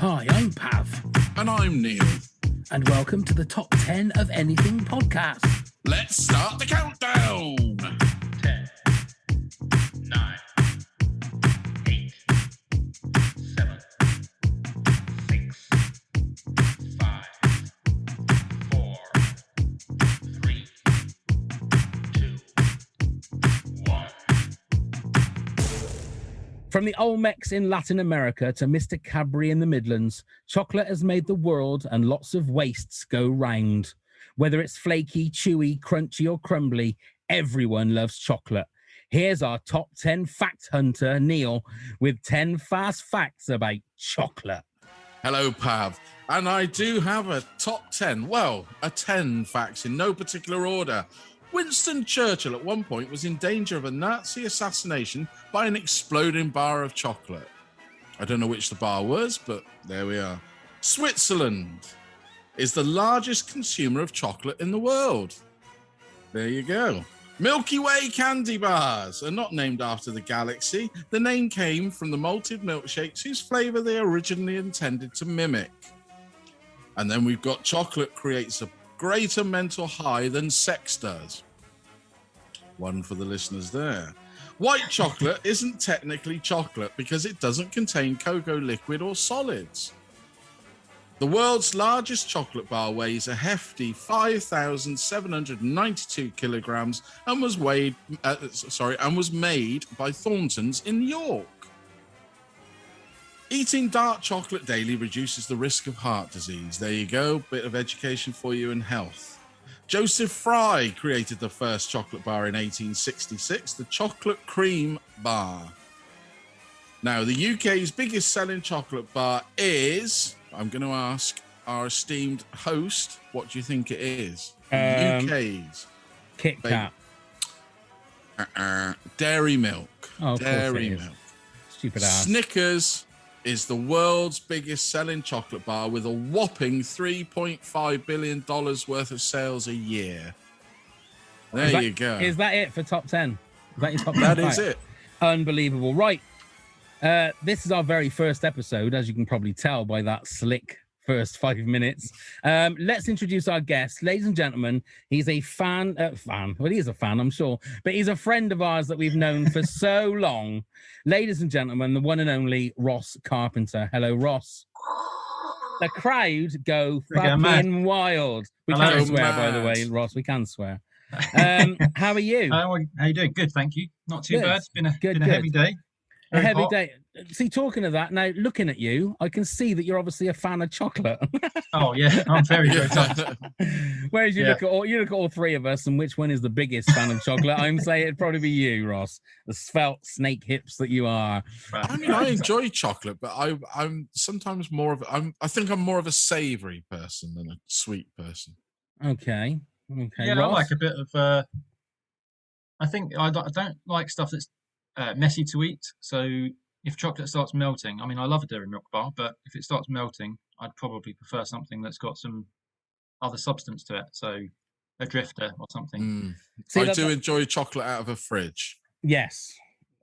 Hi, I'm Pav. And I'm Neil. And welcome to the Top 10 of Anything podcast. Let's start the countdown. 10, 9, 8, 7, 6, 5, 4, 3, 2, 1. From the Olmecs in Latin America to Mr. Cadbury in the Midlands, chocolate has made the world and lots of wastes go round. Whether it's flaky, chewy, crunchy or crumbly, everyone loves chocolate. Here's our top 10 fact hunter, Neil, with 10 fast facts about chocolate. Hello, Pav. And I do have a top 10, a 10 facts in no particular order. Winston Churchill at one point was in danger of a Nazi assassination by an exploding bar of chocolate. I don't know which the bar was, but there we are. Switzerland is the largest consumer of chocolate in the world. There you go. Milky Way candy bars are not named after the galaxy. The name came from the malted milkshakes whose flavour they originally intended to mimic. And then we've got chocolate creates a greater mental high than sex does. One for the listeners there. White chocolate isn't technically chocolate because it doesn't contain cocoa liquid or solids. The world's largest chocolate bar weighs a hefty 5,792 kilograms and was made by Thornton's in York. Eating dark chocolate daily reduces the risk of heart disease. There you go, bit of education for you in health. Joseph Fry created the first chocolate bar in 1866, the chocolate cream bar. Now, the UK's biggest selling chocolate bar is, I'm going to ask our esteemed host, what do you think it is? UK's. Kit Kat. Dairy milk. Oh, of Dairy course it is. milk. Stupid ass. Snickers is the world's biggest selling chocolate bar with a whopping $3.5 billion worth of sales a year. There you go. Is that it for top 10? Is that your top 10? That is it. Unbelievable. Right. This is our very first episode, as you can probably tell by that slick first 5 minutes. Let's introduce our guest. Ladies and gentlemen, he's a fan. Well, he is a fan, I'm sure, but he's a friend of ours that we've known for so long. Ladies and gentlemen, the one and only Ross Carpenter. Hello, Ross. The crowd go fucking wild. We can swear, by the way, Ross. We can swear. How are you? How you doing? Good, thank you. Not too Good. bad. It's been a Good. heavy day. A Very heavy hot. day. See, talking of that, now looking at you, I can see that you're obviously a fan of chocolate. Oh yeah, I'm very excited. Whereas you look at all three of us, and which one is the biggest fan of chocolate? I'm saying it'd probably be you, Ross, the svelte snake hips that you are. I mean, I enjoy chocolate, but I'm sometimes I think I'm more of a savoury person than a sweet person. Okay. Yeah, Ross? I like a bit of. I think I don't like stuff that's messy to eat. So if chocolate starts melting, I mean, I love a dairy milk bar, but if it starts melting, I'd probably prefer something that's got some other substance to it. So a drifter or something. I do enjoy chocolate out of a fridge. Yes.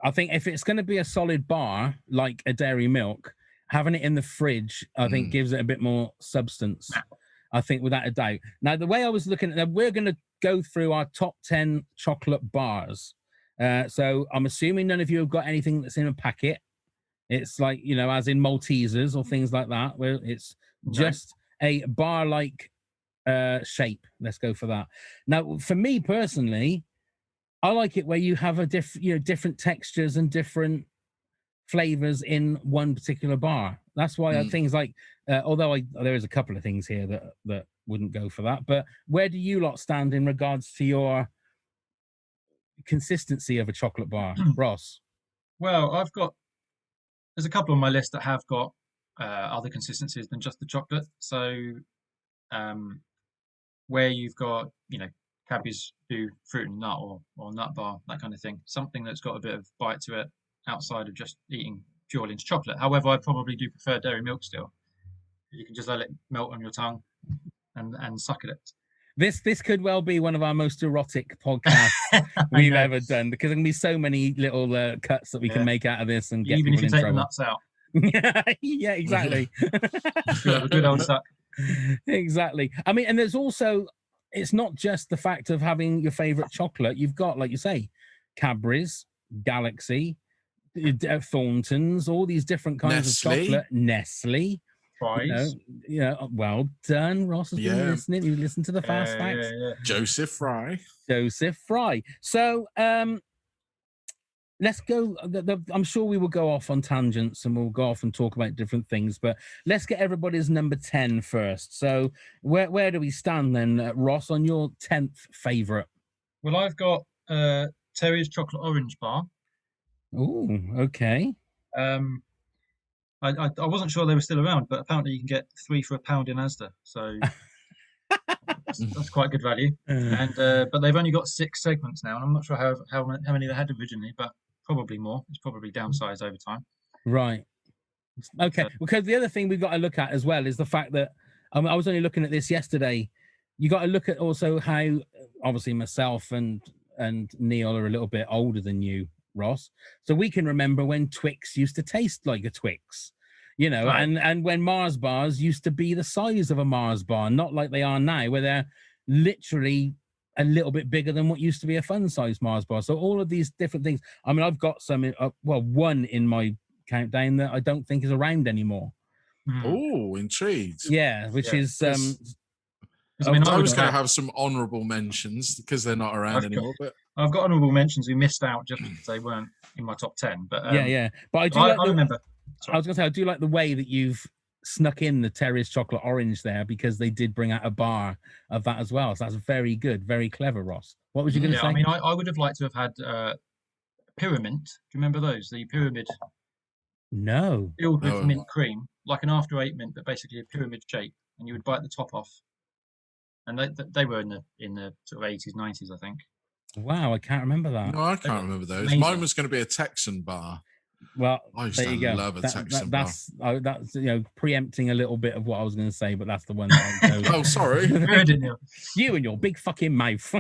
I think if it's going to be a solid bar, like a dairy milk, having it in the fridge, I think gives it a bit more substance. I think without a doubt. Now, the way I was looking at that, we're going to go through our top 10 chocolate bars. So I'm assuming none of you have got anything that's in a packet. It's like, as in Maltesers or things like that, where it's just a bar-like shape. Let's go for that. Now, for me personally, I like it where you have a different textures and different flavors in one particular bar. That's why things like, although there is a couple of things here that wouldn't go for that. But where do you lot stand in regards to your consistency of a chocolate bar, Ross? Well, there's a couple on my list that have got other consistencies than just the chocolate. So where you've got, Cadbury's do fruit and nut or nut bar, that kind of thing, something that's got a bit of bite to it outside of just eating purely into chocolate. However, I probably do prefer dairy milk still. You can just let it melt on your tongue and suck at it. This could well be one of our most erotic podcasts we've ever done, because there can be so many little cuts that we can make out of this and get even if people you in take trouble. the nuts out. Yeah, exactly. Could have a good old suck. Exactly. I mean, and there's also, it's not just the fact of having your favorite chocolate. You've got, like you say, Cadbury's, Galaxy, Thornton's, all these different kinds of Nestle. chocolate. Nestle. Fries. Well done. Ross has been listening. You listen to the fast facts. Joseph Fry. Joseph Fry. So let's go. I'm sure we will go off on tangents and we'll go off and talk about different things, but let's get everybody's number 10 first. So where do we stand then, Ross, on your 10th favorite? Well, I've got Terry's chocolate orange bar. Oh, okay. I wasn't sure they were still around, but apparently you can get 3 for £1 in Asda. So that's quite good value. And but they've only got 6 segments now, and I'm not sure how many they had originally, but probably more. It's probably downsized over time. Right. Okay. Because the other thing we've got to look at as well is the fact that I was only looking at this yesterday. You got to look at also how obviously myself and Neil are a little bit older than you, Ross. So we can remember when Twix used to taste like a Twix, Right. and when Mars bars used to be the size of a Mars bar, not like they are now, where they're literally a little bit bigger than what used to be a fun size Mars bar. So all of these different things. I mean, I've got some, one in my countdown that I don't think is around anymore. Oh, intrigued. Yeah, which is I mean, I was going to have some honourable mentions because they're not around anymore. But I've got honourable mentions who missed out just because they weren't in my top 10. But yeah. But I do. I remember. Sorry. I was going to say I do like the way that you've snuck in the Terry's chocolate orange there, because they did bring out a bar of that as well. So that's very good, very clever, Ross. What was you going to say? I mean, I would have liked to have had pyramid. Do you remember those? The pyramid. No. Filled with mint cream, like an after 8 mint, but basically a pyramid shape, and you would bite the top off. And they were in the sort of 80s, 90s, I think. Wow, I can't remember that. No, I can't remember those. Amazing. Mine was going to be a Texan bar. Well, I used to love a Texan bar. That's preempting a little bit of what I was going to say, but that's the one that I chose. Oh, sorry. You and your big fucking mouth.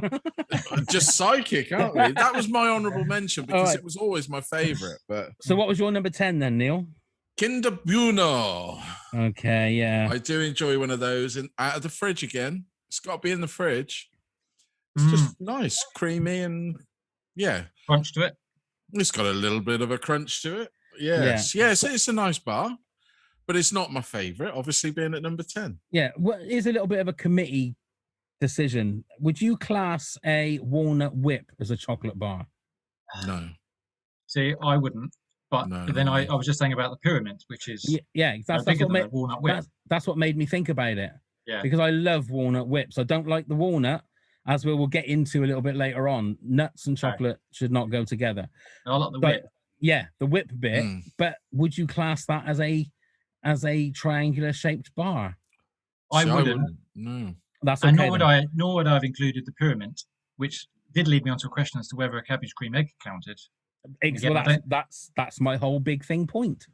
Just psychic, aren't we? That was my honourable mention because it was always my favourite. But so, what was your number 10 then, Neil? Kinder Bueno. Okay, yeah. I do enjoy one of those, and out of the fridge again. It's got to be in the fridge. It's just nice, creamy, and crunch to it. It's got a little bit of a crunch to it. Yes. It's a nice bar, but it's not my favourite. Obviously, being at number 10. Yeah, well, it's a little bit of a committee decision. Would you class a walnut whip as a chocolate bar? No. See, I wouldn't. But then I was just saying about the pyramid, which is that's what made walnut whip. That's what made me think about it. Yeah. Because I love walnut whips. I don't like the walnut, as we will get into a little bit later on. Nuts and chocolate should not go together. I like the whip. Yeah, the whip bit. But would you class that as a triangular shaped bar? I wouldn't. No. That's okay. And nor would I have included the pyramid, which did lead me onto a question as to whether a cabbage cream egg counted. Well, that's my whole big thing point.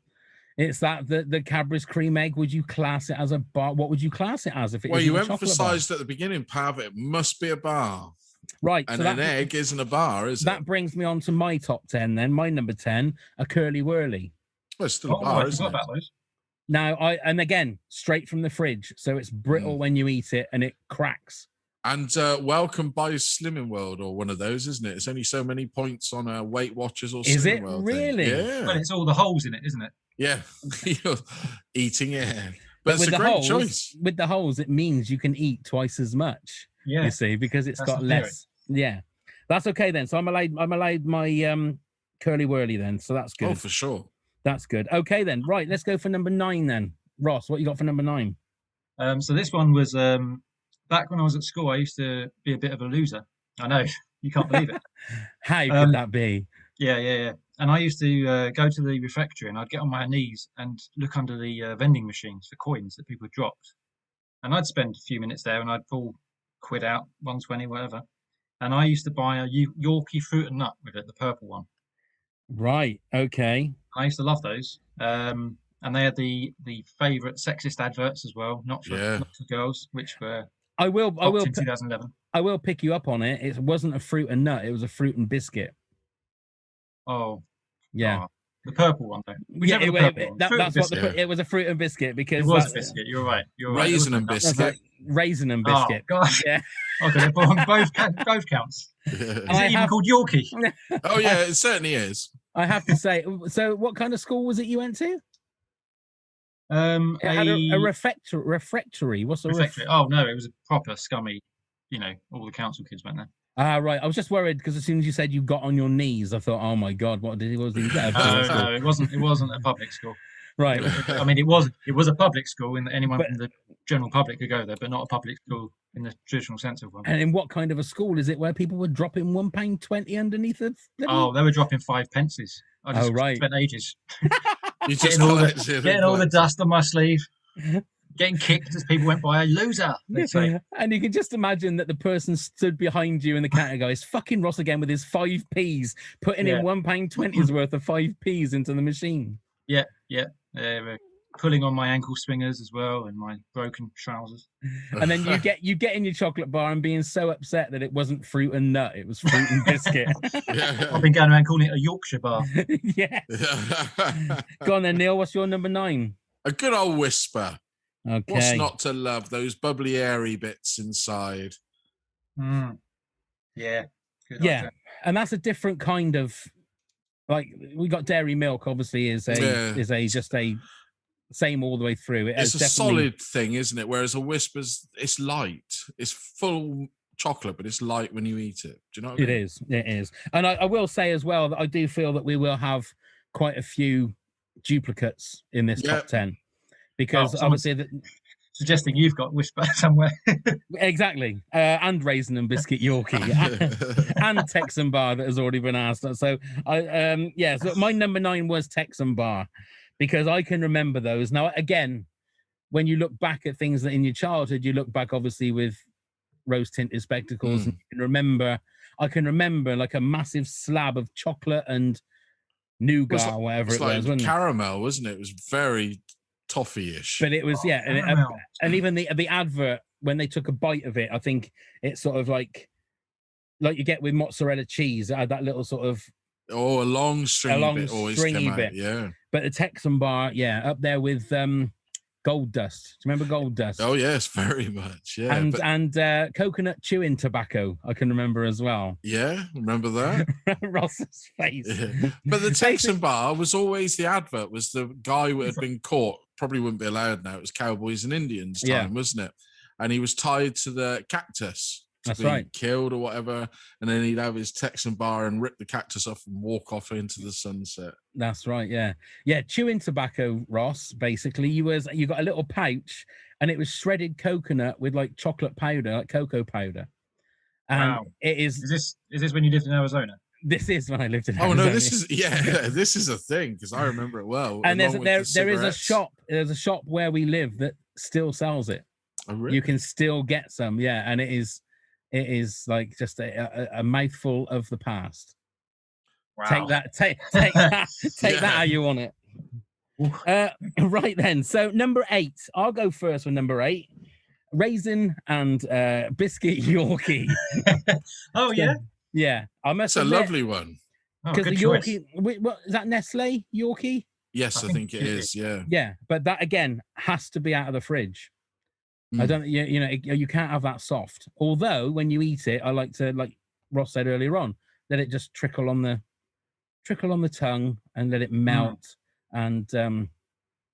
It's that the Cadbury's cream egg. Would you class it as a bar? What would you class it as if it? Well, you emphasised at the beginning, Pav, it must be a bar, right? And so an egg isn't a bar, is it? That brings me on to my top 10. Then my number 10, a curly whirly. Well, it's still a bar, isn't it? About those. Now, and again, straight from the fridge, so it's brittle when you eat it and it cracks. And welcome by Slimming World or one of those, isn't it? It's only so many points on Weight Watchers or Slimming World. Is it really? Yeah. Well, it's all the holes in it, isn't it? Yeah, you're eating it. But it's a great choice. With the holes, it means you can eat twice as much. Yeah, you see, because it's got less. Yeah, that's okay then. So I'm allowed my curly whirly then. So that's good. Oh, for sure. That's good. Okay then. Right, let's go for number 9 then. Ross, what you got for number 9? So this one was back when I was at school. I used to be a bit of a loser. I know, you can't believe it. How could that be? Yeah. And I used to go to the refectory and I'd get on my knees and look under the vending machines for coins that people dropped. And I'd spend a few minutes there and I'd pull quid out, 120, whatever. And I used to buy a Yorkie fruit and nut with it, the purple one. Right, okay. I used to love those. And they had the favourite sexist adverts as well, not for girls, which were I will in 2011. I will pick you up on it. It wasn't a fruit and nut, it was a fruit and biscuit. Oh. Yeah. The purple one, though. Yeah, Whichever the purple one. Fruit that's and what biscuit. it was, a fruit and biscuit, because It was a that's biscuit. You're right. You're right. Raisin and that's biscuit. like raisin and Oh biscuit. gosh, Yeah, I got it wrong. Both counts. And Is I it even have- called Yorkie? Oh yeah, it certainly is. I have to say. So, what kind of school was it you went to? It had a refectory. What's a refectory. Oh no, it was a proper scummy. All the council kids went there. Ah, right. I was just worried because as soon as you said you got on your knees, I thought, oh my god, what was he get? No, it wasn't. It wasn't a public school. Right. I mean, it was a public school, and anyone from the general public could go there, but not a public school in the traditional sense of one. And in what kind of a school is it where people were dropping £1.20 underneath it? Oh, they were dropping 5 pences. I just right. spent ages You just getting all the dust on my sleeve, getting kicked as people went by. A loser, they'd say. And you can just imagine that the person stood behind you in the category is fucking Ross again with his 5p's, putting in £1.20's worth of 5p's into the machine. Yeah. They were pulling on my ankle swingers as well and my broken trousers. And then you get in your chocolate bar and being so upset that it wasn't fruit and nut, it was fruit and biscuit. I've been going around calling it a Yorkshire bar. Yes. Go on then, Neil. What's your number 9? A good old whisper. Okay. What's not to love? Those bubbly, airy bits inside. Yeah. Good Yeah. idea. And that's a different kind of, like, we got dairy milk. Obviously, is just a same all the way through. It's a solid thing, isn't it? Whereas a whisper's, it's light. It's full chocolate, but it's light when you eat it. Do you know what I mean? It is. And I will say as well that I do feel that we will have quite a few duplicates in this top 10, because obviously suggesting you've got whisper somewhere. Exactly. And raisin and biscuit Yorkie and Texan bar that has already been asked. So so my number 9 was Texan bar, because I can remember those. Now again, when you look back at things that in your childhood, you look back obviously with rose tinted spectacles, and I can remember like a massive slab of chocolate and nougat, or whatever it was, wasn't caramel, wasn't it? It was very toffee-ish. But it was, and even the advert, when they took a bite of it, I think it's sort of like you get with mozzarella cheese, it had that little sort of a long stringy bit always came out, yeah. But the Texan bar, up there with Gold Dust. Do you remember Gold Dust? Oh yes, very much, yeah. And coconut chewing tobacco, I can remember as well. Yeah, remember that? Ross's face. Yeah. But the Texan bar was always, the advert was the guy who had been caught, probably wouldn't be allowed now. It was Cowboys and Indians time, wasn't it? And he was tied to the cactus to be killed or whatever. And then he'd have his Texan bar and rip the cactus off and walk off into the sunset. That's right, yeah. Yeah, chewing tobacco, Ross, basically. You got a little pouch and it was shredded coconut with like chocolate powder, like cocoa powder. And it is... Is this when you lived in Arizona? This is when I lived in Arizona. Oh no, this is a thing, because I remember it well. And there is a shop. There's a shop where we live that still sells it. Oh, really? You can still get some, and it is like just a mouthful of the past. Wow. Take that how you want it. Right then. So number 8. I'll go first with number 8. Raisin and biscuit Yorkie. Oh yeah. Yeah, I must. It's a lovely one. Because the Yorkie, what is that? Nestle Yorkie? Yes, I think it is. Yeah. Yeah, but that again has to be out of the fridge. I don't. You can't have that soft. Although when you eat it, I like to, like Ross said earlier on, let it just trickle on the tongue and let it melt, and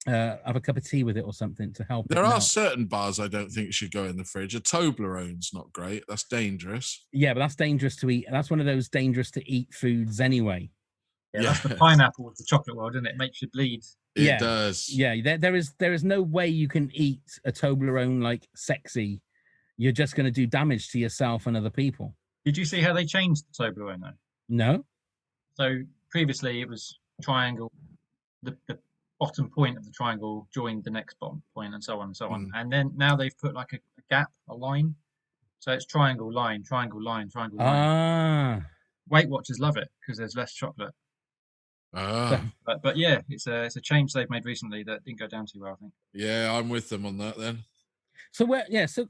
have a cup of tea with it or something to help. There are certain bars I don't think should go in the fridge. A Toblerone's not great. That's dangerous. Yeah, but that's dangerous to eat. That's one of those dangerous to eat foods anyway. Yeah, that's the pineapple of the chocolate world, isn't it? It makes you bleed. It does. Yeah, there is no way you can eat a Toblerone like sexy. You're just going to do damage to yourself and other people. Did you see how they changed the Toblerone though? No. So previously it was triangle. The bottom point of the triangle joined the next bottom point, and so on and so on. And then now they've put like a gap, a line. So it's triangle, line, triangle, line, triangle, line. Weight Watchers love it because there's less chocolate. But yeah, it's a change they've made recently that didn't go down too well, I think. Yeah, I'm with them on that then. So so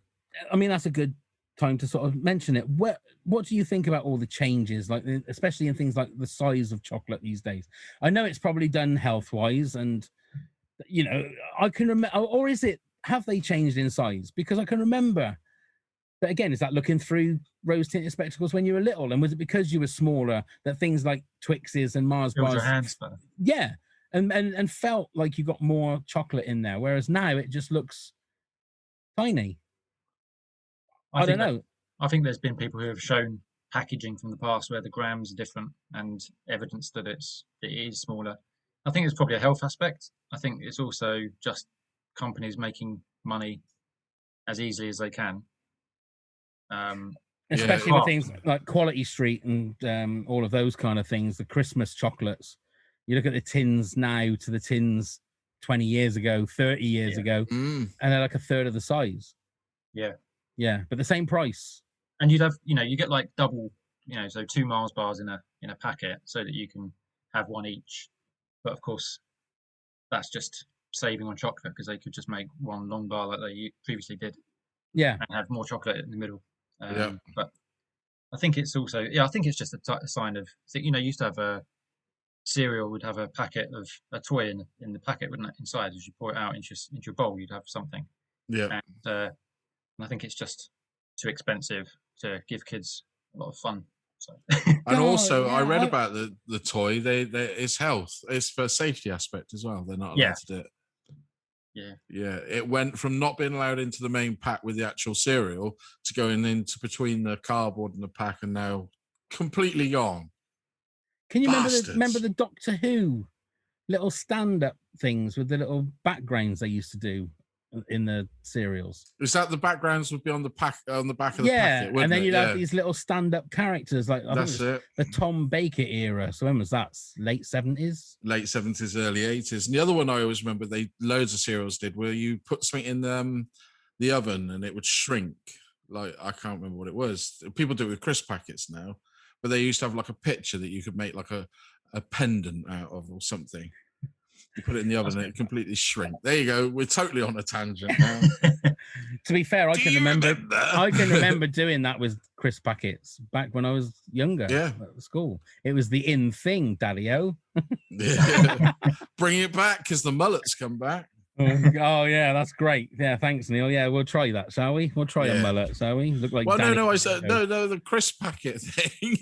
I mean that's a good time to sort of mention it. What do you think about all the changes, like especially in things like the size of chocolate these days? I know it's probably done health wise, and I can remember, or is it, have they changed in size? Because I can remember. But again, is that looking through rose-tinted spectacles when you were little? And was it because you were smaller that things like Twixes and Mars Filled bars, your hands better. yeah, and felt like you got more chocolate in there? Whereas now it just looks tiny. I don't know. I think there's been people who have shown packaging from the past where the grams are different and evidence that it is smaller. I think it's probably a health aspect. I think it's also just companies making money as easily as they can. Especially with things like Quality Street and all of those kind of things, the Christmas chocolates. You look at the tins now to the tins 20 years ago, 30 years ago, and they're like a third of the size. Yeah, but the same price. And you'd have, you get like double, so 2 Mars bars in a packet so that you can have one each. But of course, that's just saving on chocolate because they could just make one long bar like they previously did. Yeah, and have more chocolate in the middle. But I think it's also, I think it's just a sign of, you used to have a cereal would have a packet of a toy in the packet, wouldn't it? Inside, as you pour it out into your bowl, you'd have something. Yeah. And I think it's just too expensive to give kids a lot of fun. So. And also, I read about the toy. It's health. It's for safety aspect as well. They're not allowed to do it. Yeah. It went from not being allowed into the main pack with the actual cereal to going into between the cardboard and the pack, and now completely gone. Can you remember the Doctor Who little stand-up things with the little backgrounds they used to do in the cereals? Is that the backgrounds would be on the back of the packet? And then you'd have these little stand-up characters like that's it. The Tom Baker era. So when was that? Late 70s? Late 70s, early 80s. And the other one I always remember, loads of cereals did, where you put something in the oven and it would shrink. Like, I can't remember what it was. People do it with crisp packets now, but they used to have like a picture that you could make like a pendant out of or something. You put it in the oven and it completely shrink. There you go. We're totally on a tangent now. To be fair, I can remember doing that with crisp packets back when I was younger. At school. It was the in thing, Daddy-O. Bring it back because the mullets come back. Oh yeah, that's great. Yeah, thanks, Neil. Yeah, we'll try that, shall we? We'll try a mullet, shall we? Look like I said no, the crisp packet thing.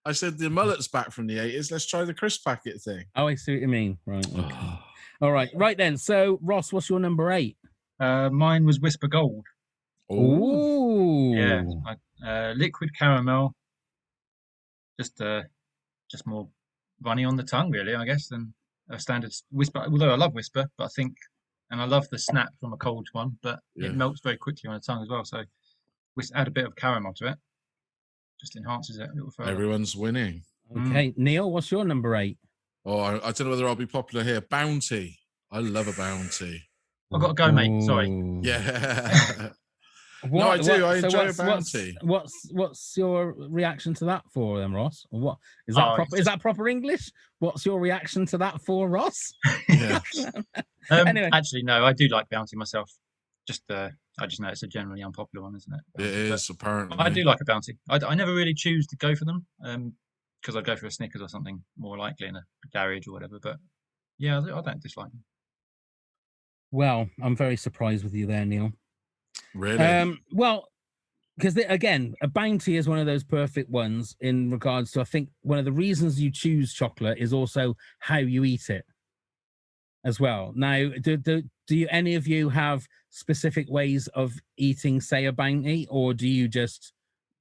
I said the mullet's back from the 80s. Let's try the crisp packet thing. Oh, I see what you mean. Right. Okay. All right. Right then. So, Ross, what's your number 8? Mine was Whisper Gold. Ooh. Yeah. Liquid caramel. Just more runny on the tongue, really, I guess, than a standard Whisper. Although I love Whisper, but I think, and I love the snap from a cold one, but it melts very quickly on the tongue as well. So, add a bit of caramel to it. Just enhances it a little further. Everyone's winning. Okay, Neil, what's your number 8? Oh, I don't know whether I'll be popular here. Bounty. I love a Bounty. I've got to go, mate. Sorry. Yeah. No, I do. I enjoy a Bounty. What's your reaction to that for them, Ross? Or what is that? Is that proper English? What's your reaction to that for, Ross? Yeah. Anyway. Actually, no, I do like Bounty myself. I just know it's a generally unpopular one, isn't it? It is, apparently. I do like a Bounty. I never really choose to go for them because I'd go for a Snickers or something more likely in a garage or whatever. But yeah, I don't dislike them. Well, I'm very surprised with you there, Neil. Really? Well, because again, a Bounty is one of those perfect ones in regards to, I think one of the reasons you choose chocolate is also how you eat it as well. Now, do you any of you have specific ways of eating, say, a Bounty, or do you just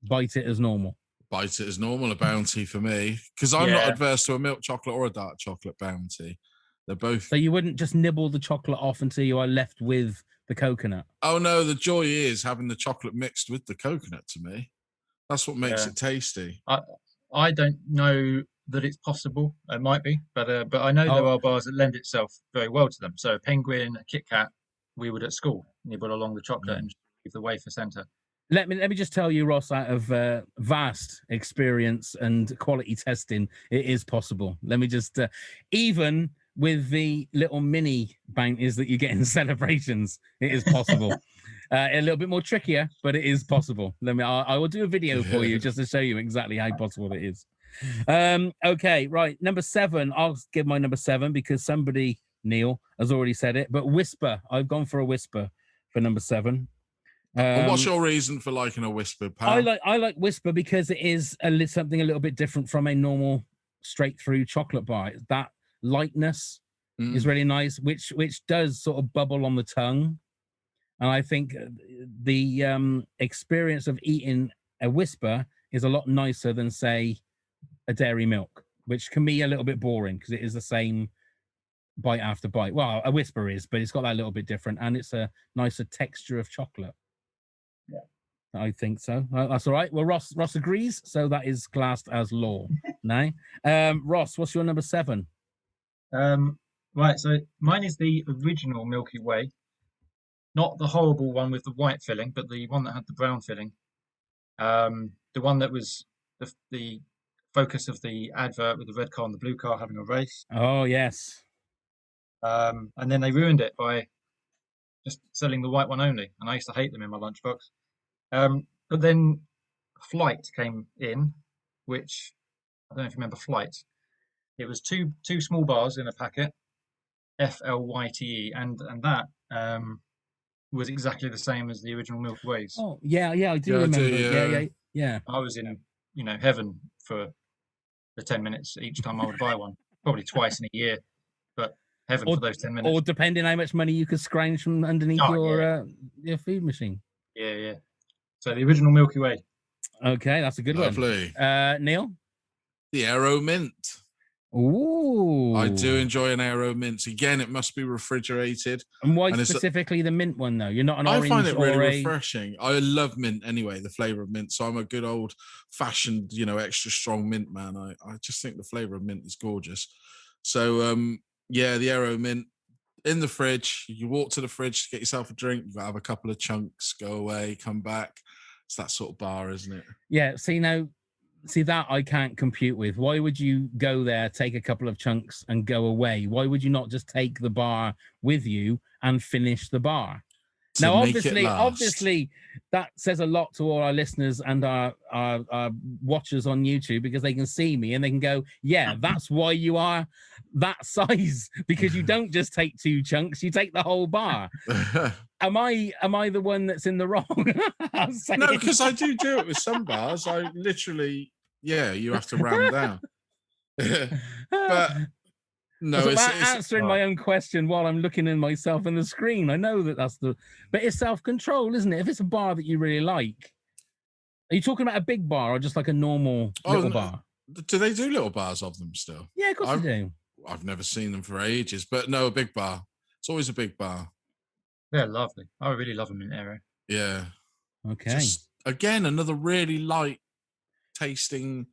bite it as normal? Bite it as normal, a Bounty for me, because I'm not adverse to a milk chocolate or a dark chocolate Bounty. They're both. So you wouldn't just nibble the chocolate off until you are left with the coconut? Oh no, the joy is having the chocolate mixed with the coconut. To me, that's what makes it tasty. I don't know that it's possible. It might be, but I know there are bars that lend itself very well to them. So Penguin, a Kit Kat, we would at school nibble along the chocolate and leave the wafer center. Let me just tell you, Ross, out of vast experience and quality testing, it is possible. Let me just even with the little mini Bounties that you get in celebrations, it is possible. A little bit more trickier, but it is possible. I will do a video for you just to show you exactly how possible it is. Okay, right. Number 7. I'll give my number 7 because somebody, Neil, has already said it. But Whisper. I've gone for a Whisper for number 7. And what's your reason for liking a Whisper, pal? I like Whisper because it is something a little bit different from a normal straight through chocolate bar. That lightness is really nice, which does sort of bubble on the tongue. And I think the experience of eating a Whisper is a lot nicer than, say, a dairy milk, which can be a little bit boring because it is the same bite after bite. Well, a Whisper is, but it's got that little bit different, and it's a nicer texture of chocolate. Yeah, I think so. That's all right. Well, Ross agrees, so that is classed as law. No, Ross, what's your number 7? Right, so mine is the original Milky Way, not the horrible one with the white filling, but the one that had the brown filling. The one that was the focus of the advert with the red car and the blue car having a race. Oh, yes. And then they ruined it by just selling the white one only, and I used to hate them in my lunchbox. But then Flight came in, which I don't know if you remember Flight. It was two small bars in a packet, FLYTE, and that was exactly the same as the original Milky Ways. Oh, yeah, I do remember. Yeah. I was in, heaven for the 10 minutes each time I would buy one, probably twice in a year, but heaven for those 10 minutes. Or depending how much money you could scrounge from underneath your food machine. Yeah. So the original Milky Way. Okay, that's a good Lovely. one. Neil? The Aero Mint. Ooh. I do enjoy an Aero Mint. Again, it must be refrigerated. And why specifically the mint one, though? You're not an orange. I find it really refreshing. I love mint anyway, the flavour of mint. So I'm a good old-fashioned, extra strong mint man. I just think the flavour of mint is gorgeous. So, the Aero Mint in the fridge. You walk to the fridge to get yourself a drink. You got to have a couple of chunks, go away, come back. It's that sort of bar, isn't it? Yeah. See that I can't compute with. Why would you go there, take a couple of chunks and go away? Why would you not just take the bar with you and finish the bar? Now, obviously, that says a lot to all our listeners and our watchers on YouTube, because they can see me and they can go, yeah, that's why you are that size, because you don't just take 2 chunks, you take the whole bar. Am I the one that's in the wrong? No, because I do it with some bars. I literally, you have to ram down. But no, it's answering my own question while I'm looking in myself in the screen. I know that's but it's self-control, isn't it? If it's a bar that you really like, are you talking about a big bar or just like a normal little bar? Do they do little bars of them still? Yeah, of course they do. I've never seen them for ages, but no, a big bar. It's always a big bar. They're lovely. I really love them in Aero. Yeah. Okay. Again, another really light tasting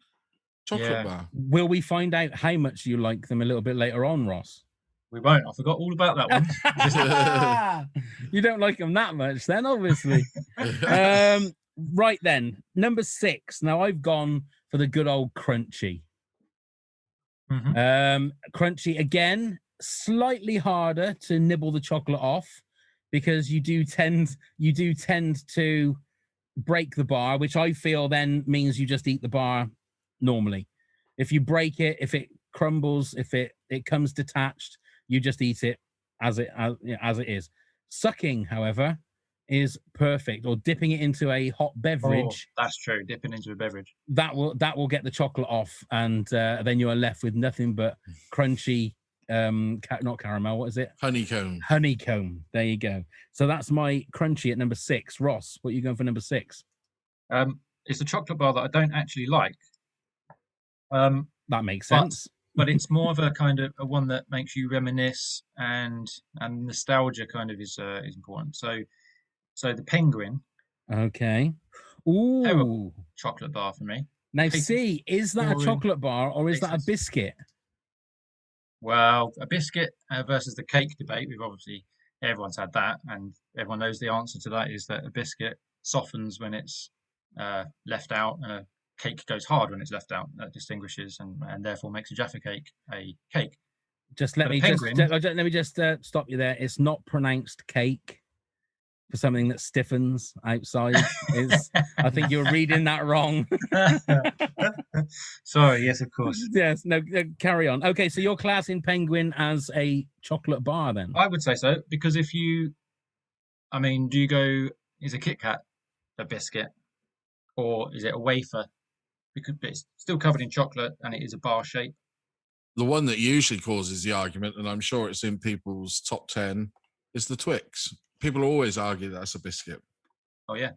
chocolate bar. Will we find out how much you like them a little bit later on, Ross? We won't. I forgot all about that one. You don't like them that much then, obviously. Right then, number 6. Now I've gone for the good old crunchy. Mm-hmm. Crunchy again, slightly harder to nibble the chocolate off, because you do tend to break the bar, which I feel then means you just eat the bar normally. If you break it, if it crumbles, if it comes detached, you just eat it as it is. Sucking, however, is perfect, or dipping it into a hot beverage. Oh, that's true. Dipping into a beverage. That will get the chocolate off, and then you are left with nothing but crunchy, not caramel. What is it? Honeycomb. Honeycomb. There you go. So that's my crunchy at number 6. Ross, what are you going for number 6? It's a chocolate bar that I don't actually like. That makes sense. But it's more of a kind of a one that makes you reminisce, and nostalgia kind of is important. So the Penguin. Okay. Ooh. Chocolate bar for me. Now, see, is that a chocolate bar or is that a biscuit? Well, a biscuit versus the cake debate. Everyone's had that, and everyone knows the answer to that is that a biscuit softens when it's left out, and a cake goes hard when it's left out. That distinguishes and therefore makes a Jaffa cake a cake. Let me just stop you there. It's not pronounced cake. for something that stiffens outside. I think you're reading that wrong. Sorry, yes, of course. Yes, no, carry on. Okay, so you're classing Penguin as a chocolate bar then? I would say so, because do you go, is a Kit Kat a biscuit or is it a wafer? Because it's still covered in chocolate and it is a bar shape. The one that usually causes the argument, and I'm sure it's in people's top 10, is the Twix. People always argue that's a biscuit. Oh, yeah.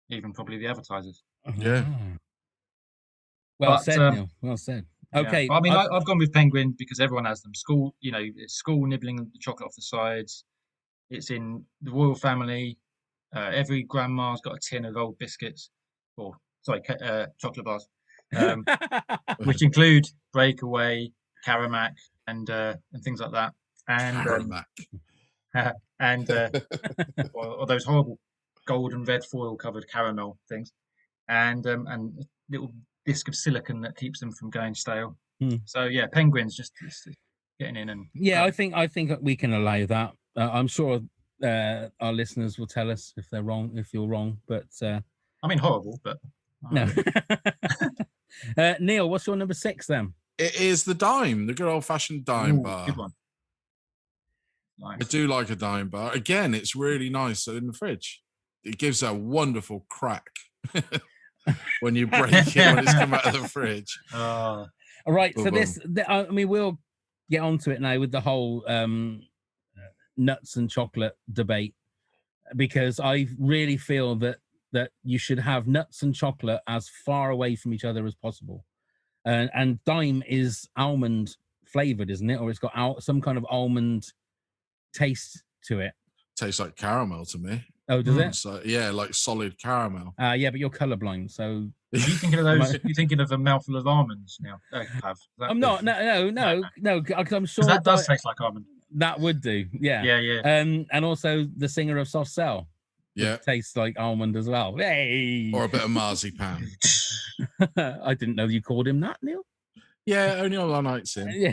Even probably the advertisers. Yeah. Well said, Neil. Well said. Okay. Yeah. I mean, I've gone with Penguin because everyone has them. School, it's school nibbling the chocolate off the sides. It's in the royal family. Every grandma's got a tin of old biscuits, chocolate bars, which include Breakaway, Caramac, and things like that. And or those horrible gold and red foil covered caramel things, and a little disc of silicon that keeps them from going stale. So yeah, Penguin's just getting in and I think we can allow that. I'm sure our listeners will tell us if they're wrong, if you're wrong, but I mean horrible, but no. Neil, what's your number 6 then? It is the Dime, the good old-fashioned Dime bar. Good one. Nice. I do like a Dime bar. Again, it's really nice in the fridge. It gives a wonderful crack when you break it when it's come out of the fridge. All right, so we'll get onto it now with the whole nuts and chocolate debate, because I really feel that you should have nuts and chocolate as far away from each other as possible. And Dime is almond flavored, isn't it? Or it's got some kind of almond taste to it. Tastes like caramel to me. Oh, does it? So, yeah, like solid caramel. Yeah, but you're colorblind, so. Are you thinking of those? You're thinking of a mouthful of almonds now? I'm not. No. Because I'm sure that does taste like almond. That would do. Yeah. Yeah. And also the singer of Soft Cell. Yeah. Tastes like almond as well. Hey. Or a bit of marzipan. I didn't know you called him that, Neil. Yeah, only on our nights in. Yeah.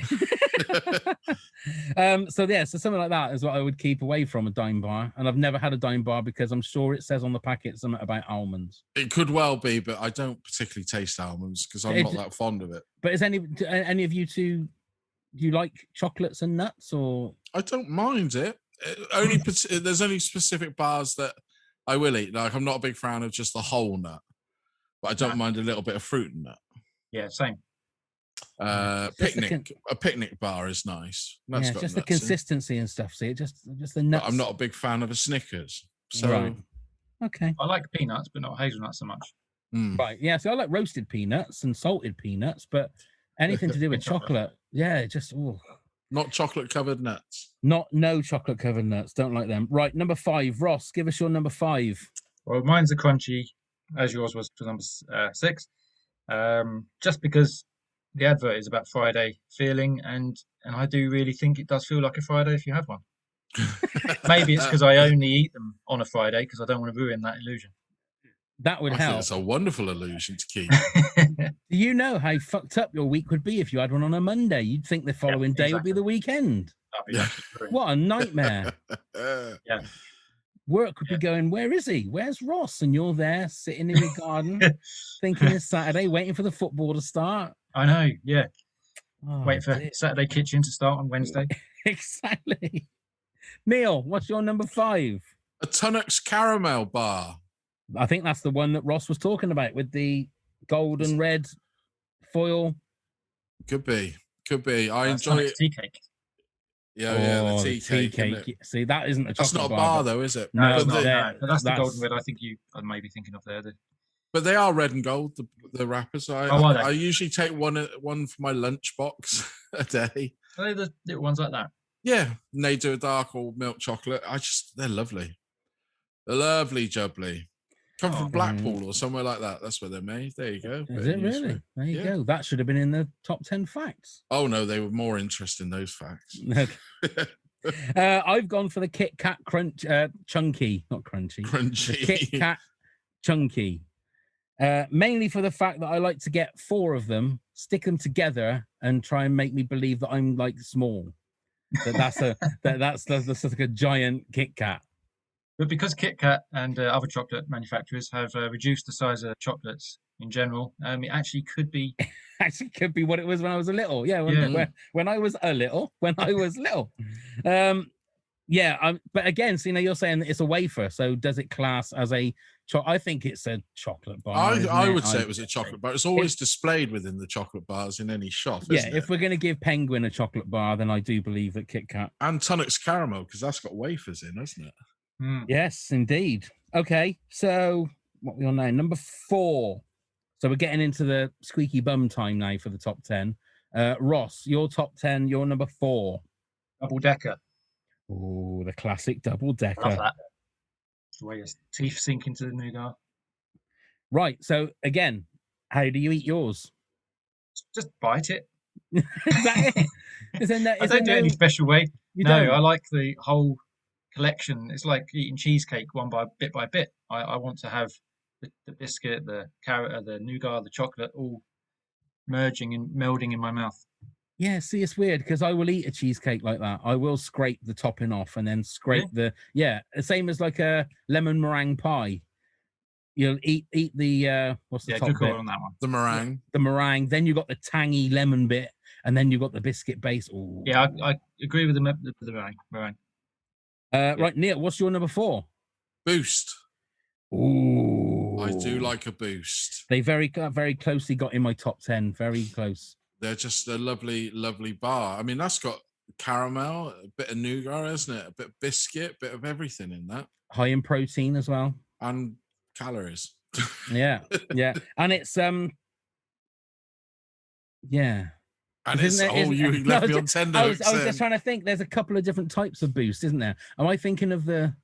So something like that is what I would keep away from a Dime bar. And I've never had a Dime bar because I'm sure it says on the packet something about almonds. It could well be, but I don't particularly taste almonds because I'm not that fond of it. But is any of you two, do you like chocolates and nuts, or? I don't mind it. There's only specific bars that I will eat. Like, I'm not a big fan of just the whole nut, but I don't mind a little bit of fruit and nut. Yeah, same. A picnic bar is nice. That's just the consistency and stuff. See, just the nuts. But I'm not a big fan of a Snickers. So right. Okay. I like peanuts, but not hazelnuts so much. Right. Yeah. So I like roasted peanuts and salted peanuts, but anything to do with chocolate, just not chocolate covered nuts. No chocolate covered nuts. Don't like them. Right. Number 5, Ross. Give us your number 5. Well, mine's a crunchy, as yours was for number 6. Just because the advert is about Friday feeling, and I do really think it does feel like a Friday if you have one. Maybe it's because I only eat them on a Friday because I don't want to ruin that illusion. That would help. It's a wonderful illusion to keep. Do you know how fucked up your week would be if you had one on a Monday? You'd think the following day would be the weekend. What a nightmare. Yeah. Work would be going, where is he? Where's Ross? And you're there sitting in your garden thinking it's Saturday, waiting for the football to start. I know, yeah. Wait for Saturday Kitchen to start on Wednesday. Exactly. Neil, what's your number 5? A Tunnocks caramel bar. I think that's the one that Ross was talking about with the gold and red foil. Could be. I enjoy it. Tea cake. Yeah, the tea cake. See, that isn't a chocolate That's not a bar, though, is it? No, that's the golden red I think you may be thinking of there. But they are red and gold, the wrappers. I usually take one for my lunchbox a day. Are they the little ones like that? Yeah, and they do a dark or milk chocolate. They're lovely. They're lovely, jubbly. Come from Blackpool or somewhere like that. That's where they're made. There you go. Is it really? There you go. That should have been in the top 10 facts. Oh, no, they were more interested in those facts. I've gone for the Kit Kat Chunky, not crunchy. The Kit Kat Chunky. Mainly for the fact that I like to get 4 of them, stick them together, and try and make me believe that I'm like small. That's like a giant Kit Kat. But because Kit Kat and other chocolate manufacturers have reduced the size of chocolates in general, it actually could be. Actually, could be what it was when I was a little. Yeah, when I was a little. When I was little. Yeah, but again, so, you're saying that it's a wafer. So does it class as a? I think it's a chocolate bar. I would say it was a chocolate bar. It's always displayed within the chocolate bars in any shop. Yeah, if we're going to give Penguin a chocolate bar, then I do believe that Kit Kat and Tunnocks caramel, because that's got wafers in, hasn't it? Yes, indeed. Okay, so what are we on now? Number 4. So we're getting into the squeaky bum time now for the top 10. Ross, your top 10, your number 4. Double decker. Oh, the classic double decker. I love that. The way your teeth sink into the nougat. Right. So again, how do you eat yours? Just bite it. Is that it? I don't do it any special way. Don't? I like the whole collection. It's like eating cheesecake bit by bit. I want to have the biscuit, the carrot, the nougat, the chocolate all merging and melding in my mouth. Yeah, see, it's weird because I will eat a cheesecake like that. I will scrape the topping off and then scrape the same as like a lemon meringue pie. You'll eat the what's the top bit? On that one. The meringue. The meringue. Then you got the tangy lemon bit, and then you got the biscuit base. Ooh. Yeah, I agree with the meringue. Right, Neil, what's your number 4? Boost. Ooh, I do like a Boost. They very closely got in my top 10. Very close. They're just a lovely, lovely bar. I mean, that's got caramel, a bit of nougat, isn't it? A bit of biscuit, a bit of everything in that. High in protein as well. And calories. Yeah. And it's yeah. And you left me on 10 notes. I was just trying to think. There's a couple of different types of Boost, isn't there? Am I thinking of there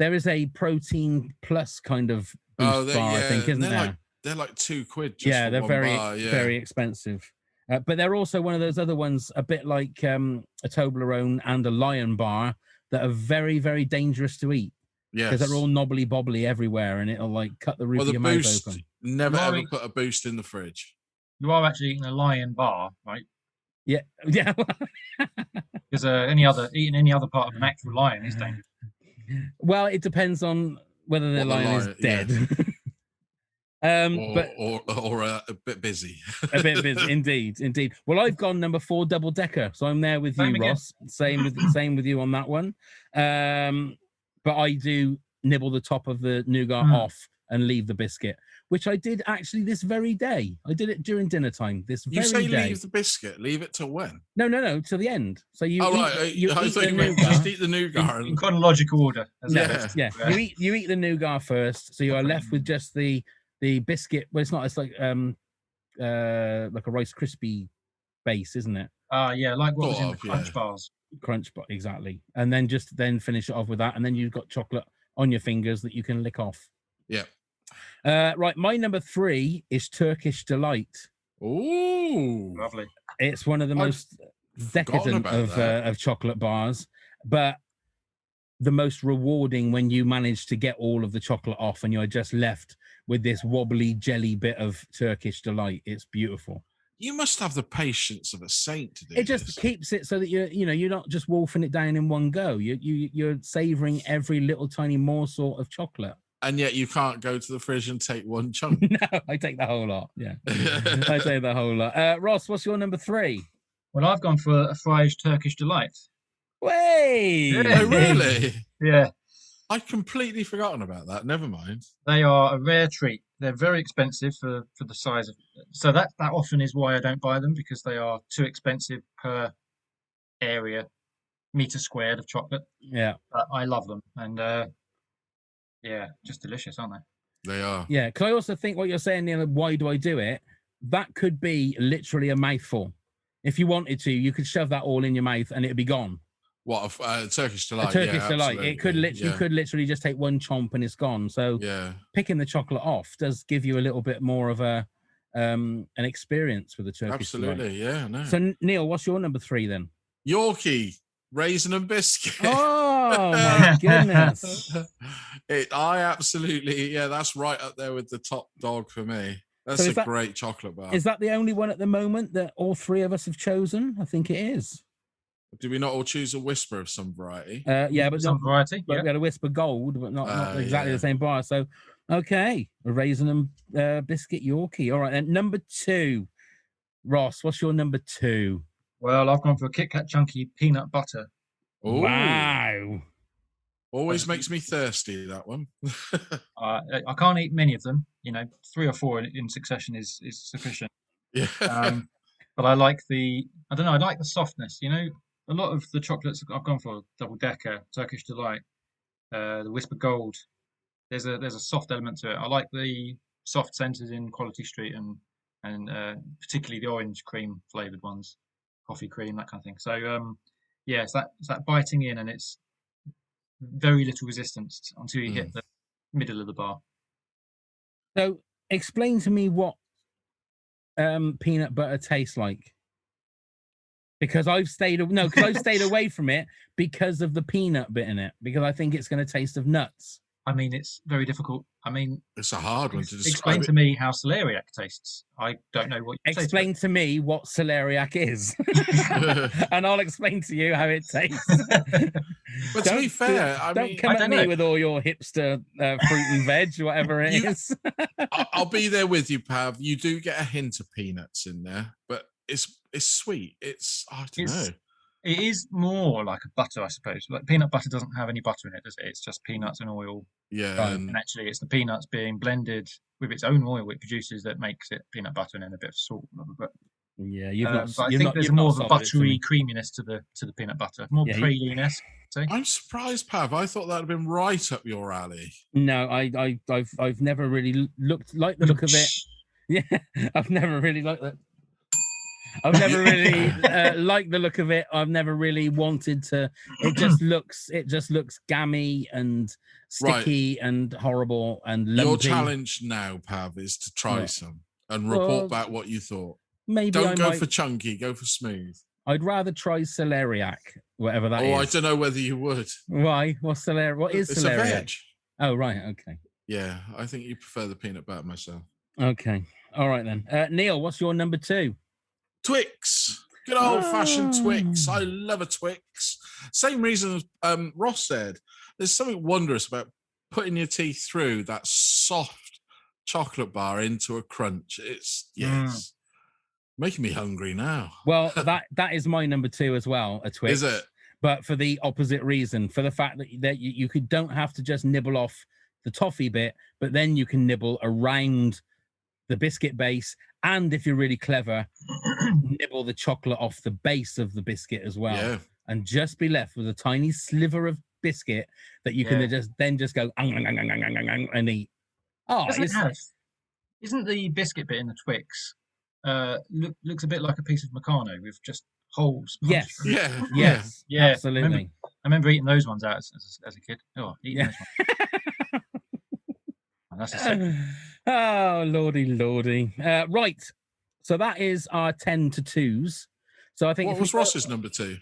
is a protein plus kind of Boost bar, I think, isn't there? They're like £2 just they're for very one bar, very expensive. But they're also one of those other ones, a bit like a Toblerone and a Lion bar, that are very, very dangerous to eat. Yes. Because they're all knobbly bobbly everywhere, and it'll like cut the roof of your mouth open. Never ever put a Boost in the fridge. You are actually eating a Lion bar, right? Yeah. Because eating any other part of an actual lion is dangerous. Well, it depends on whether the lion is dead. Yeah. or a bit busy. A bit busy, indeed. Well, I've gone number 4, double decker, so I'm there with you, Ross. Same with you on that one. But I do nibble the top of the nougat off and leave the biscuit, which I did actually this very day. I did it during dinner time. You say leave the biscuit, leave it till when? No, to the end. So you just eat the nougat in chronological order. Yeah. You eat the nougat first, so you are left with just the biscuit. Well, it's not. It's like a Rice Krispie base, isn't it? Yeah, like what was in the Crunch bars. Crunch bar, exactly. And then finish it off with that, and then you've got chocolate on your fingers that you can lick off. Yeah. Right, my number 3 is Turkish Delight. Ooh, lovely. It's one of the most decadent of chocolate bars, but the most rewarding when you manage to get all of the chocolate off and you're just left with this wobbly jelly bit of Turkish Delight. It's beautiful. You must have the patience of a saint to do it. Just keeps it so that you're not just wolfing it down in one go. You're savoring every little tiny morsel of chocolate. And yet you can't go to the fridge and take one chunk. No, I take the whole lot. Yeah, I take the whole lot. Ross, what's your number 3? Well, I've gone for a Fry's Turkish Delight. Way! Oh, really? Yeah. I'd completely forgotten about that. Never mind. They are a rare treat. They're very expensive for the size of. So that often is why I don't buy them, because they are too expensive per meter squared of chocolate. Yeah. But I love them, and just delicious, aren't they? They are. Yeah, because I also think what you're saying, Neil, why do I do it? That could be literally a mouthful. If you wanted to, you could shove that all in your mouth and it'd be gone. What, a Turkish Delight? A Turkish Delight. It could you could literally just take one chomp and it's gone. So picking the chocolate off does give you a little bit more of a an experience with the Turkish Delight. Absolutely, yeah. No. So Neil, what's your number 3 then? Yorkie, raisin and biscuit. Oh my goodness! That's right up there with the top dog for me. That's a great chocolate bar. Is that the only one at the moment that all 3 of us have chosen? I think it is. Did we not all choose a Whisper of some variety? Yeah, but some not, variety. but Yeah. we had a Whisper Gold, but not exactly Yeah. the same bar. So, okay, a raisin and biscuit Yorkie. All right, then number 2, Ross. What's your number 2? Well, I've gone for a Kit Kat Chunky peanut butter. Ooh, Wow. always makes me thirsty, that one. I can't eat many of them. 3 or 4 in succession is sufficient. Yeah. But I like I don't know, I like the softness. A lot of the chocolates I've gone for, Double Decker, Turkish Delight, the Whisper Gold. There's a soft element to it. I like the soft centers in Quality Street and particularly the orange cream flavored ones, coffee cream, that kind of thing. So yeah, it's that biting in, and it's very little resistance until you hit the middle of the bar. So, explain to me what peanut butter tastes like. Because I've stayed away from it because of the peanut bit in it. Because I think it's going to taste of nuts. I mean, it's very difficult. I mean, it's a hard one to describe. Explain to me how celeriac tastes. I don't know what you Explain to me what celeriac is, and I'll explain to you how it tastes. But to be fair, don't come at me with all your hipster fruit and veg, whatever it is. I'll be there with you, Pav. You do get a hint of peanuts in there, but it's sweet. I don't know. It is more like a butter, I suppose. Like peanut butter doesn't have any butter in it, does it? It's just peanuts and oil. Yeah. And actually, it's the peanuts being blended with its own oil it produces that makes it peanut butter and then a bit of salt. But yeah, I think there's more of a buttery creaminess to the peanut butter, more praline-esque. I'm surprised, Pav. I thought that'd been right up your alley. No, I've never really liked the look of it. Yeah, I've never really liked that. I've never really liked the look of it. I've never really wanted to. It just looks gammy and sticky and horrible and lumpy. Your challenge now, Pav, is to try some and report back what you thought. Maybe don't go for chunky, go for smooth. I'd rather try celeriac, whatever that is. Oh, I don't know whether you would. Why? What's celeriac? What is celeriac? It's a veg. Oh, right. Okay. Yeah, I think you prefer the peanut butter myself. Okay. All right then. Neil, what's your number 2? Twix. Good old-fashioned Twix. I love a Twix. Same reason as Ross said. There's something wondrous about putting your teeth through that soft chocolate bar into a crunch. It's making me hungry now. Well, that is my number 2 as well, a Twix. Is it? But for the opposite reason, for the fact that you don't have to just nibble off the toffee bit, but then you can nibble around the biscuit base, and if you're really clever, nibble the chocolate off the base of the biscuit as well, and just be left with a tiny sliver of biscuit that you can just go and eat. Oh, isn't the biscuit bit in the Twix looks a bit like a piece of Meccano with just holes? Yes, yes, absolutely. I remember eating those ones out as a kid. Oh, eating those ones. That's oh, lordy. Right. So that is our 10 to 2s. So I think what was Ross's number 2?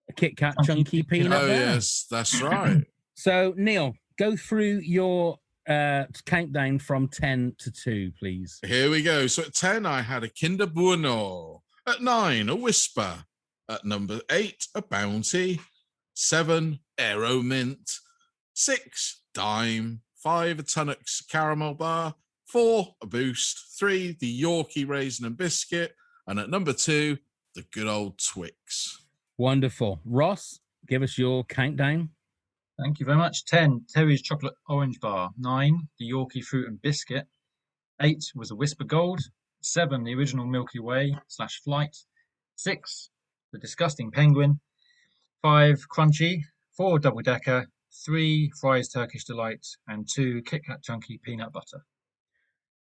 A Kit Kat Chunky Peanut Butter. Yes, that's right. So Neil, go through your countdown from 10 to 2, please. Here we go. So at 10, I had a Kinder Bueno. At 9, a Whisper. At number 8, a Bounty. 7, Aero Mint. 6, Dime. 5, a Tunnocks caramel bar. 4, a Boost. 3, the Yorkie raisin and biscuit. And at number 2, the good old Twix. Wonderful. Ross, give us your countdown. Thank you very much. 10, Terry's chocolate orange bar. 9, the Yorkie fruit and biscuit. 8 was a Whisper Gold. 7, the original Milky Way / Flight. 6, the disgusting penguin. 5, crunchy. 4, double decker. 3, Fry's Turkish Delight, and 2, Kit Kat Chunky peanut butter.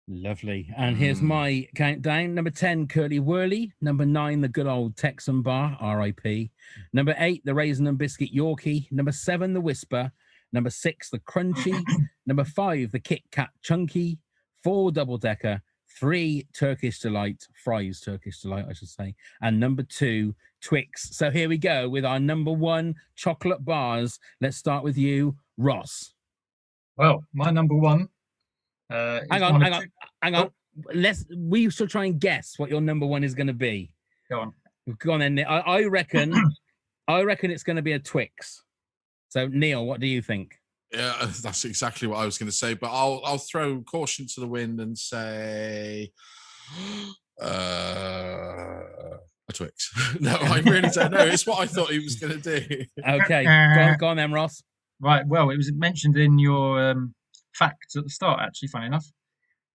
Lovely. And here's my countdown. Number 10, Curly Whirly. Number 9, the good old Texan bar, R.I.P. Number 8, the raisin and biscuit Yorkie. Number 7, the Whisper. Number 6, the Crunchy. Number 5, the Kit Kat Chunky. 4, double decker. 3, Turkish Delight, Fry's Turkish Delight, I should say. And number 2, Twix. So here we go with our number 1 chocolate bars. Let's start with you, Ross. Well, my number 1. Hang on. We should try and guess what your number 1 is going to be. Go on. Go on then. I reckon I reckon it's going to be a Twix. So, Neil, what do you think? Yeah, that's exactly what I was going to say. But I'll throw caution to the wind and say a Twix. No, I really don't know. It's what I thought he was going to do. Okay, go on then, Ross. Right. Well, it was mentioned in your facts at the start. Actually, funny enough,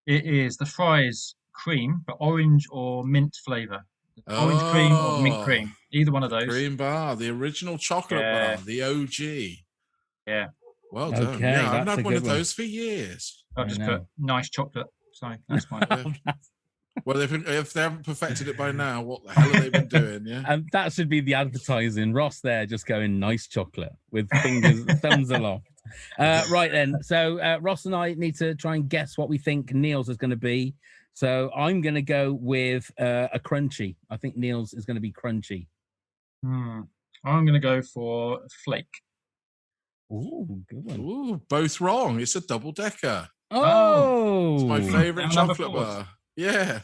it is the fries cream, but orange or mint flavour. Orange cream or mint cream. Either one of those. Cream bar, the original chocolate bar, the OG. Yeah. Well done. Okay, Yeah, I've that's had a one good of one. those for years. I've just put nice chocolate. So that's fine. Well, if they haven't perfected it by now, what the hell have they been doing? Yeah. And that should be the advertising. Ross there just going nice chocolate with fingers, thumbs aloft. Right then. So Ross and I need to try and guess what we think Neil's is going to be. So I'm going to go with a crunchy. I think Neil's is going to be crunchy. I'm going to go for flake. Ooh, good one. Ooh, both wrong. It's a double decker. Oh, It's my favorite Now number chocolate four. bar. Yeah.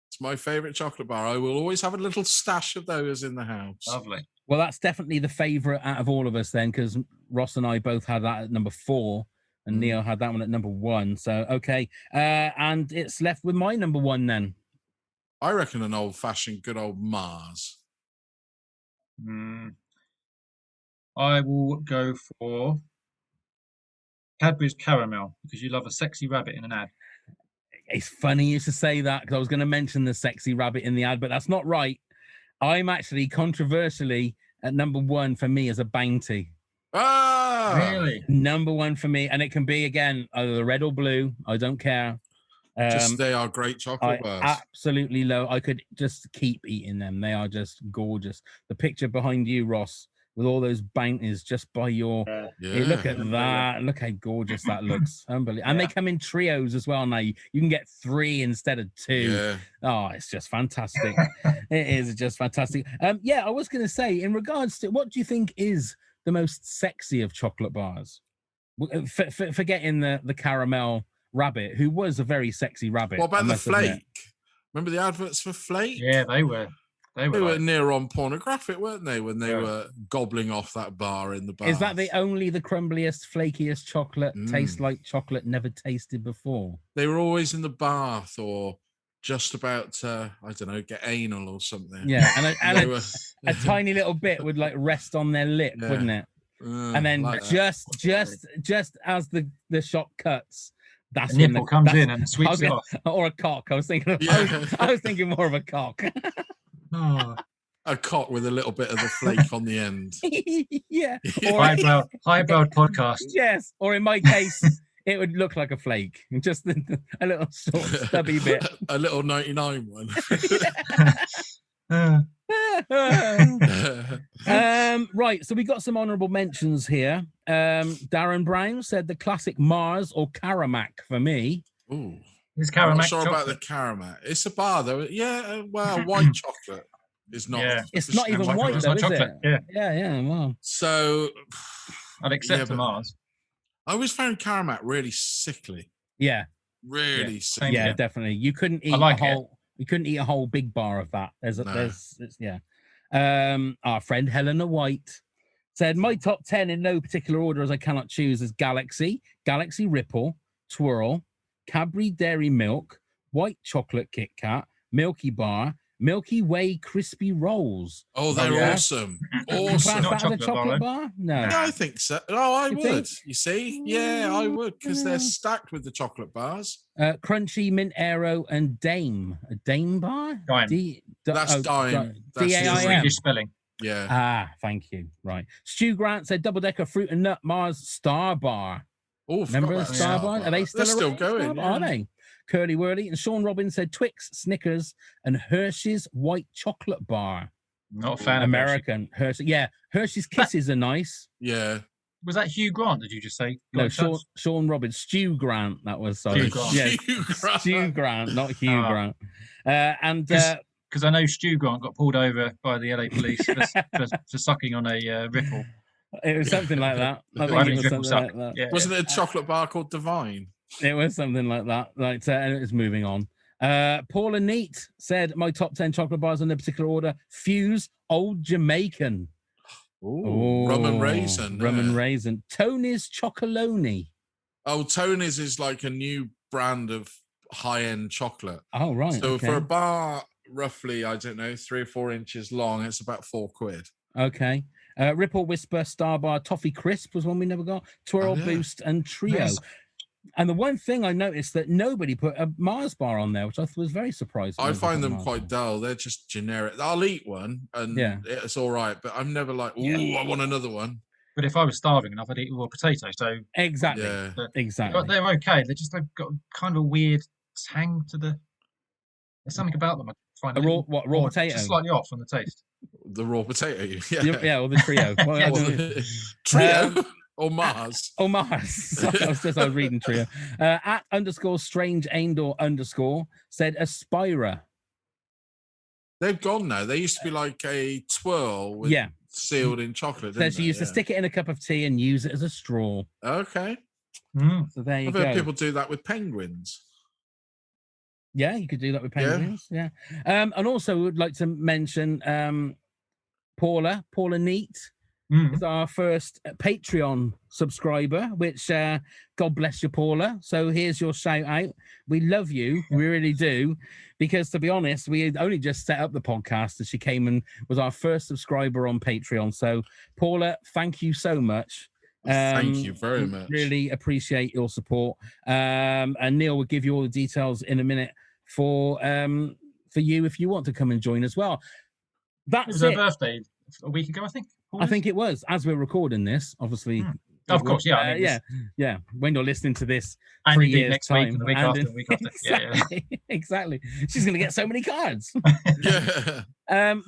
It's my favorite chocolate bar. I will always have a little stash of those in the house. Lovely. Well, that's definitely the favorite out of all of us then, because Ross and I both had that at number 4 and Neil had that one at number 1. So, okay. And it's left with my number 1 then. I reckon an old-fashioned good old Mars. I will go for Cadbury's caramel because you love a sexy rabbit in an ad. It's funny you should say that because I was going to mention the sexy rabbit in the ad, but that's not right. I'm actually controversially at number 1 for me as a Bounty. Ah! Really? Number 1 for me. And it can be, again, either red or blue. I don't care. They are great chocolate bars. Absolutely low. I could just keep eating them. They are just gorgeous. The picture behind you, Ross, with all those Bounties just by your... Yeah. Look at that. Look how gorgeous that looks. Unbelievable. And they come in trios as well now. You can get 3 instead of 2. Yeah. Oh, it's just fantastic. It is just fantastic. Yeah, I was going to say, in regards to what do you think is the most sexy of chocolate bars? Forgetting the caramel rabbit, who was a very sexy rabbit. What about the must admit. flake? Remember the adverts for flake? Yeah, they were. They were near on pornographic, weren't they, when they were gobbling off that bar in the bar? Is that the crumbliest, flakiest chocolate? Tastes like chocolate never tasted before. They were always in the bath or just about to, I don't know, get anal or something. Yeah, and a tiny little bit would like rest on their lip, wouldn't it? And then like just as the shot cuts, that's the nipple comes in and sweeps it off. Or a cock. I was thinking more of a cock. A cock with a little bit of the flake on the end. Yeah. Highbrow podcast. Yes. Or in my case, it would look like a flake. Just a little short, stubby bit. A little 99 one. Right. So we got some honorable mentions here. Darren Brown said the classic Mars or Caramac for me. Ooh. Is I'm not Caramac sure chocolate? about the caramel. It's a bar though. Yeah, well, white chocolate is not. Yeah. It's not even white It's though, not is chocolate. it? Yeah. Yeah. Well, So I'd accept a Mars. I always found caramel really sickly. Yeah. Really sickly. Yeah, definitely. You couldn't eat You couldn't eat a whole big bar of that. Our friend Helena White said my top 10 in no particular order as I cannot choose is Galaxy Ripple, Twirl, Cadbury Dairy Milk, White Chocolate Kit Kat, Milky Bar, Milky Way Crispy Rolls. Oh, they're awesome. Awesome. Class that as a chocolate bar? No. Yeah, I think so. Oh, I would. think? You see? Yeah, I would, because they're stacked with the chocolate bars. Crunchy, Mint Aero, and Dame. A Dame bar? Dime. That's Dime. That's DAIM. Swedish spelling. Yeah. Ah, thank you. Right. Stu Grant said double decker fruit and nut Mars Star Bar. Oh, remember Star Bar? Are they still They're still going? Yeah. Are they? Curly Whirly. And Sean Robbins said Twix, Snickers, and Hershey's White Chocolate Bar. Not a fan American. of Hershey. Yeah, Hershey's Kisses are nice. Yeah. Was that Hugh Grant, did you just say? No, Sean Robbins. Stu Grant, that was. Sorry. Hugh Grant. Yes, Stu Grant, not Hugh Grant. Because I know Stu Grant got pulled over by the LA police for sucking on a ripple. It was something like that. I think it was something like that. Yeah. Wasn't it a chocolate bar called Divine? It was something like that. And it was moving on. Paula Neat said my top 10 chocolate bars in no particular order: Fuse, Old Jamaican, Ooh, rum and raisin. Rum and yeah. raisin. Tony's Chocolonely. Oh, Tony's is like a new brand of high-end chocolate. Oh, right. So okay. for a bar, roughly, I don't know, 3 or 4 inches long, it's about £4. Okay. Ripple Whisper, Starbar, Toffee Crisp was one we never got. Twirl Boost and Trio. Yes. And the one thing I noticed that nobody put a Mars bar on there, which I was very surprised. I find them quite dull. They're just generic. I'll eat one and it's all right, but I'm never like, ooh, I want another one. But if I was starving enough, I'd eat all potato. So exactly, exactly. But they're okay. They've got kind of a weird tang to the. There's something about them I find raw potato, just slightly off on the taste. The raw potato, or the trio. Trio or Mars. Mars. I was reading Trio. At _strange _ said Aspira. They've gone now. They used to be like a twirl with sealed in chocolate. So she used to stick it in a cup of tea and use it as a straw. Okay. So there you go. I've heard people do that with penguins. Yeah, you could do that with penguins. Yeah. And also, would like to mention Paula Neat is our first Patreon subscriber, which God bless you, Paula. So here's your shout out. We love you. We really do. Because to be honest, we had only just set up the podcast and she came and was our first subscriber on Patreon. So Paula, thank you so much. Thank you very much. Really appreciate your support. And Neil will give you all the details in a minute for you if you want to come and join as well. It was her birthday a week ago, I think. I think it was, as we're recording this, obviously. Of course, yeah. Yeah. When you're listening to this, and 3 years next time, week and the week after, the week after. Exactly. She's going to get so many cards. Yeah.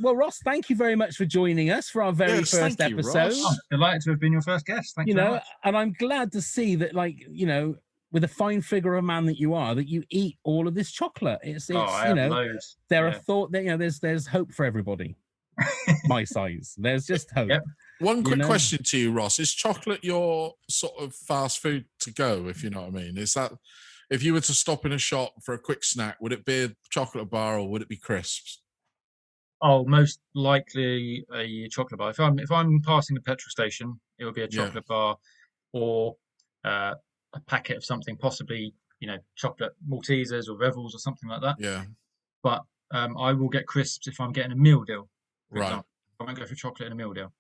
Well, Ross, thank you very much for joining us for our very first episode. I'm delighted to have been your first guest. Thank you very much. And I'm glad to see that, with a fine figure of a man that you are, that you eat all of this chocolate. It's loads. There are thought that there's hope for everybody. My size. There's just hope. Yep. One quick question to you, Ross. Is chocolate your sort of fast food to go, if you know what I mean? Is that, if you were to stop in a shop for a quick snack, would it be a chocolate bar or would it be crisps? Oh, most likely a chocolate bar. If I'm passing a petrol station, it would be a chocolate bar or a packet of something, possibly, chocolate Maltesers or Revels or something like that. Yeah. But I will get crisps if I'm getting a meal deal. For example. I won't go for chocolate in a meal deal.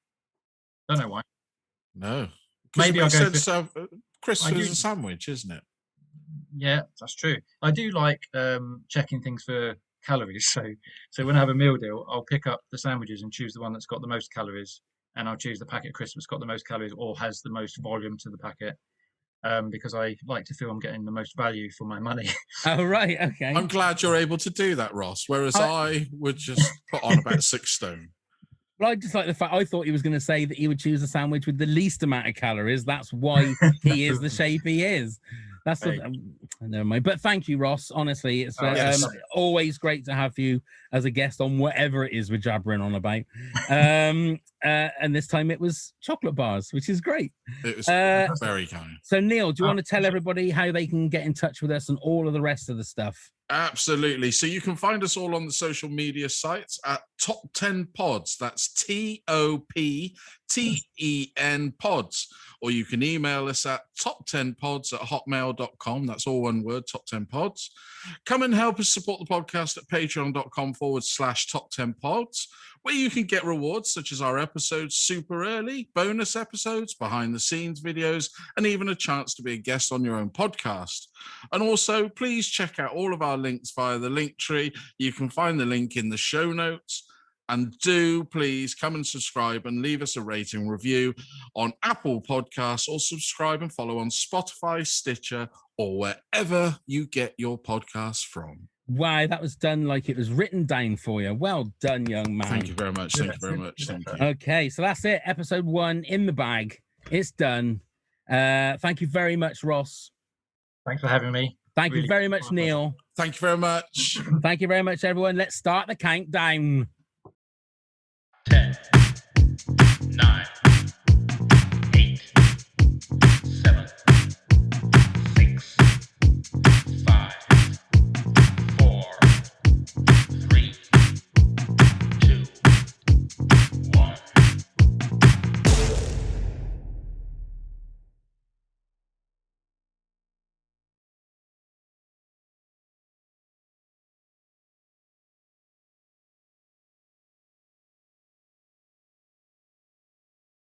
Don't know why. No. Maybe I'll go for crisps is a sandwich, isn't it? Yeah, that's true. I do like checking things for calories. So when I have a meal deal, I'll pick up the sandwiches and choose the one that's got the most calories, and I'll choose the packet of crisps that's got the most calories or has the most volume to the packet. Because I like to feel I'm getting the most value for my money. Oh, right. Okay. I'm glad you're able to do that, Ross, whereas I would just put on about 6 stone. Well, I just like the fact, I thought he was going to say that he would choose a sandwich with the least amount of calories. That's why he is the shape he is. That's never mind. But thank you, Ross. Honestly, it's always great to have you as a guest on whatever it is we're jabbering on about. And this time it was chocolate bars, which is great. It was very kind. So, Neil, do you want to tell everybody how they can get in touch with us and all of the rest of the stuff? Absolutely. So you can find us all on the social media sites at toptenpods. That's TOPTEN pods. Or you can email us at toptenpods@hotmail.com. That's all one word, toptenpods. Come and help us support the podcast at patreon.com/top10pods, where you can get rewards such as our episodes super early, bonus episodes, behind the scenes videos, and even a chance to be a guest on your own podcast. And also, please check out all of our links via the link tree. You can find the link in the show notes. And do please come and subscribe and leave us a rating review on Apple Podcasts, or subscribe and follow on Spotify, Stitcher, or wherever you get your podcasts from. Wow, that was done like it was written down for you. Well done, young man. Thank you very much. Thank you very much. Thank you. Okay, so that's it. Episode 1 in the bag. It's done. Thank you very much, Ross. Thanks for having me. Thank you very much, Neil. Thank you very much. Thank you very much, everyone. Let's start the countdown. 10, 9.